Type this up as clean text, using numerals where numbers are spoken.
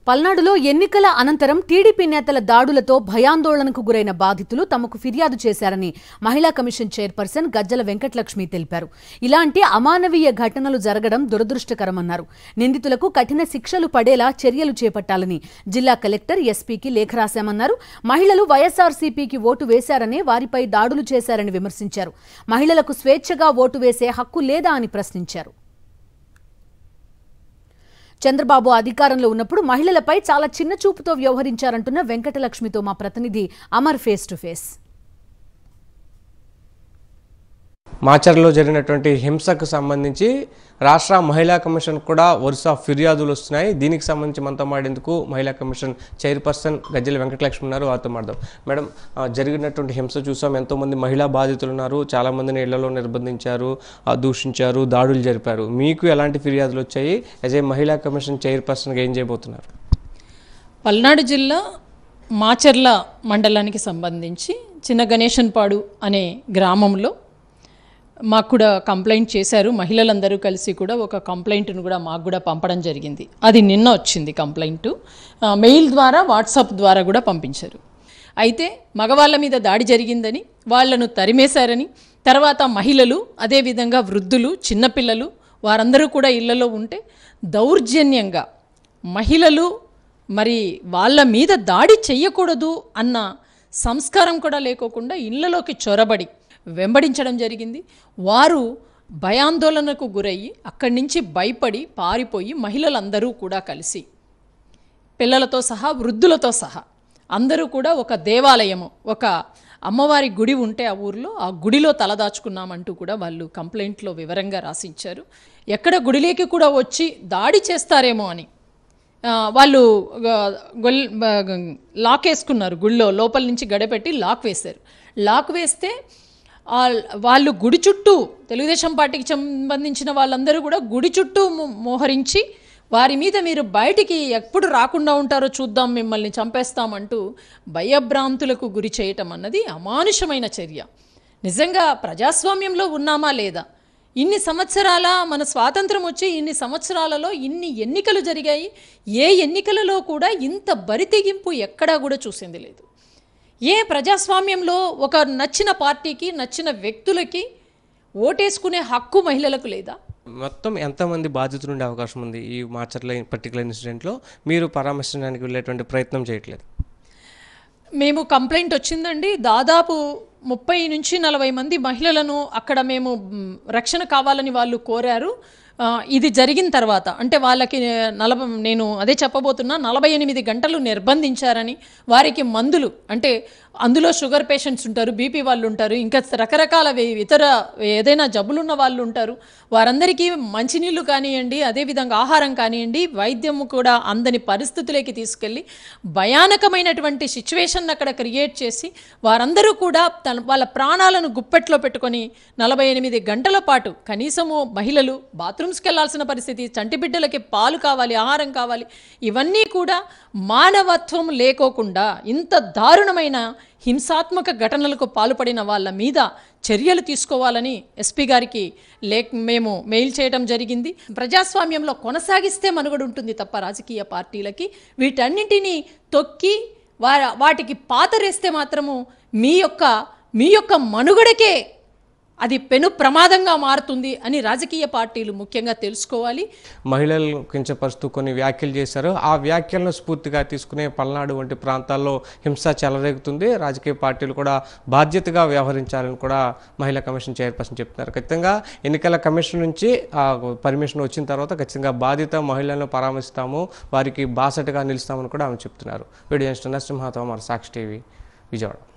పల్నాడులో ఎన్నికల అనంతరం టీడీపీ నేతల దాడులతో భయాందోళనకు గురైన బాధితులు తమకు ఫిర్యాదు చేశారని మహిళా కమిషన్ చైర్పర్సన్ గజ్జల వెంకటలక్ష్మి తెలిపారు. ఇలాంటి అమానవీయ ఘటనలు జరగడం దురదృష్టకరమన్నారు. నిందితులకు కఠిన శిక్షలు పడేలా చర్యలు చేపట్టాలని జిల్లా కలెక్టర్ ఎస్పీకి లేఖ రాశామన్నారు. మహిళలు వైఎస్ఆర్సీపీకి ఓటు వేశారనే వారిపై దాడులు చేశారని విమర్శించారు. మహిళలకు స్వేచ్ఛగా ఓటు వేసే హక్కు లేదా అని ప్రశ్నించారు. చంద్రబాబు అధికారంలో ఉన్నప్పుడు మహిళలపై చాలా చిన్న చూపుతో వ్యవహరించారంటున్న వెంకటలక్ష్మితో మా ప్రతినిధి అమర్ ఫేస్ టు ఫేస్. మాచర్లో జరిగినటువంటి హింసకు సంబంధించి రాష్ట్ర మహిళా కమిషన్ కూడా వరుస ఫిర్యాదులు వస్తున్నాయి. దీనికి సంబంధించి మనతో మాడేందుకు మహిళా కమిషన్ చైర్పర్సన్ గజ్జల వెంకటలక్ష్మి ఉన్నారు. వారితో మాట్లాడదాం. మేడం, జరిగినటువంటి హింస చూసాం. ఎంతోమంది మహిళా బాధితులు ఉన్నారు. చాలామందిని ఇళ్లలో నిర్బంధించారు, దూషించారు, దాడులు జరిపారు. మీకు ఎలాంటి ఫిర్యాదులు వచ్చాయి? యాజ్ ఏ మహిళా కమిషన్ చైర్పర్సన్గా ఏం చేయబోతున్నారు? పల్నాడు జిల్లా మాచర్ల మండలానికి సంబంధించి చిన్న గణేశన్పాడు అనే గ్రామంలో మాకు కూడా కంప్లైంట్ చేశారు. మహిళలందరూ కలిసి కూడా ఒక కంప్లైంట్ను కూడా మాకు కూడా పంపడం జరిగింది. అది నిన్న వచ్చింది కంప్లైంటు. మెయిల్ ద్వారా, వాట్సాప్ ద్వారా కూడా పంపించారు. అయితే మగవాళ్ళ మీద దాడి జరిగిందని, వాళ్లను తరిమేశారని, తర్వాత మహిళలు, అదేవిధంగా వృద్ధులు, చిన్నపిల్లలు వారందరూ కూడా ఇళ్లలో ఉంటే దౌర్జన్యంగా మహిళలు మరి వాళ్ళ మీద దాడి చెయ్యకూడదు అన్న సంస్కారం కూడా లేకోకుండా ఇళ్లలోకి చొరబడి వెంబడించడం జరిగింది. వారు భయాందోళనకు గురయ్యి అక్కడి నుంచి భయపడి పారిపోయి మహిళలందరూ కూడా కలిసి పిల్లలతో సహా, వృద్ధులతో సహా అందరూ కూడా ఒక దేవాలయము, ఒక అమ్మవారి గుడి ఉంటే ఆ ఊరిలో, ఆ గుడిలో తలదాచుకున్నామంటూ కూడా వాళ్ళు కంప్లైంట్లో వివరంగా రాసించారు. ఎక్కడ గుడిలోకి కూడా వచ్చి దాడి చేస్తారేమో అని వాళ్ళు లాక్ వేసుకున్నారు. గుడిలో లోపల నుంచి గడపెట్టి లాక్ వేశారు. లాక్ వేస్తే వాళ్ళు గుడి చుట్టూ, తెలుగుదేశం పార్టీకి సంబంధించిన వాళ్ళందరూ కూడా గుడి చుట్టూ మోహరించి వారి మీద మీరు బయటికి ఎప్పుడు రాకుండా ఉంటారో చూద్దాం, మిమ్మల్ని చంపేస్తామంటూ భయభ్రాంతులకు గురి చేయటం అన్నది అమానుషమైన చర్య. నిజంగా ప్రజాస్వామ్యంలో ఉన్నామా లేదా? ఇన్ని సంవత్సరాల మన స్వాతంత్రం వచ్చి ఇన్ని సంవత్సరాలలో ఇన్ని ఎన్నికలు జరిగాయి. ఏ ఎన్నికలలో కూడా ఇంత బరితెగింపు ఎక్కడా కూడా చూసింది లేదు. ఏ ప్రజాస్వామ్యంలో ఒక నచ్చిన పార్టీకి, నచ్చిన వ్యక్తులకి ఓటేసుకునే హక్కు మహిళలకు లేదా? మొత్తం ఎంతమంది బాధితులు ఉండే అవకాశం ఉంది ఈ మాచర్ల పర్టికులర్ ఇన్సిడెంట్లో? మీరు పరామర్శించడానికి వెళ్ళేటువంటి ప్రయత్నం చేయట్లేదు? మేము కంప్లైంట్ వచ్చిందండి. దాదాపు 30 నుంచి 40 మంది మహిళలను అక్కడ మేము రక్షణ కావాలని వాళ్ళు కోరారు. ఇది జరిగిన తర్వాత అంటే వాళ్ళకి నేను అదే చెప్పబోతున్నా, 48 గంటలు నిర్బంధించారని, వారికి మందులు అంటే అందులో షుగర్ పేషెంట్స్ ఉంటారు, బీపీ వాళ్ళు ఉంటారు, ఇంకా రకరకాల ఇతర ఏదైనా జబ్బులున్న వాళ్ళు ఉంటారు. వారందరికీ మంచినీళ్ళు కానివ్వండి, అదేవిధంగా ఆహారం కానివ్వండి, వైద్యము కూడా అందని పరిస్థితులకి తీసుకెళ్ళి భయానకమైనటువంటి సిచ్యువేషన్ అక్కడ క్రియేట్ చేసి వారందరూ కూడా వాళ్ళ ప్రాణాలను గుప్పెట్లో పెట్టుకొని 48 గంటల పాటు కనీసము మహిళలు బాత్రూమ్స్కి వెళ్లాల్సిన పరిస్థితి, చంటిబిడ్డలకి పాలు కావాలి, ఆహారం కావాలి, ఇవన్నీ కూడా మానవత్వం లేకోకుండా ఇంత దారుణమైన హింసాత్మక ఘటనలకు పాల్పడిన వాళ్ళ మీద చర్యలు తీసుకోవాలని ఎస్పీ గారికి మేము మెయిల్ చేయడం జరిగింది. ప్రజాస్వామ్యంలో కొనసాగిస్తే మనుగడ ఉంటుంది తప్ప రాజకీయ పార్టీలకి వీటన్నింటినీ తొక్కి వాటికి పాతరేస్తే మాత్రము మీ యొక్క మనుగడకే అది పెను ప్రమాదంగా మారుతుంది అని రాజకీయ పార్టీలు ముఖ్యంగా తెలుసుకోవాలి. మహిళలు కించపరుస్తూ కొన్ని వ్యాఖ్యలు చేశారు. ఆ వ్యాఖ్యలను స్ఫూర్తిగా తీసుకునే పల్నాడు వంటి ప్రాంతాల్లో హింస చెలరేగుతుంది. రాజకీయ పార్టీలు కూడా బాధ్యతగా వ్యవహరించాలని కూడా మహిళా కమిషన్ చైర్పర్సన్ చెప్తున్నారు. ఖచ్చితంగా ఎన్నికల కమిషన్ నుంచి పర్మిషన్ వచ్చిన తర్వాత ఖచ్చితంగా బాధిత మహిళలను పరామర్శిస్తాము, వారికి బాసటగా నిలుస్తామని కూడా ఆమె చెప్తున్నారు. వీడియో జర్నలిస్ట్ నరసింహతో సాక్షి టీవీ, విజయవాడ.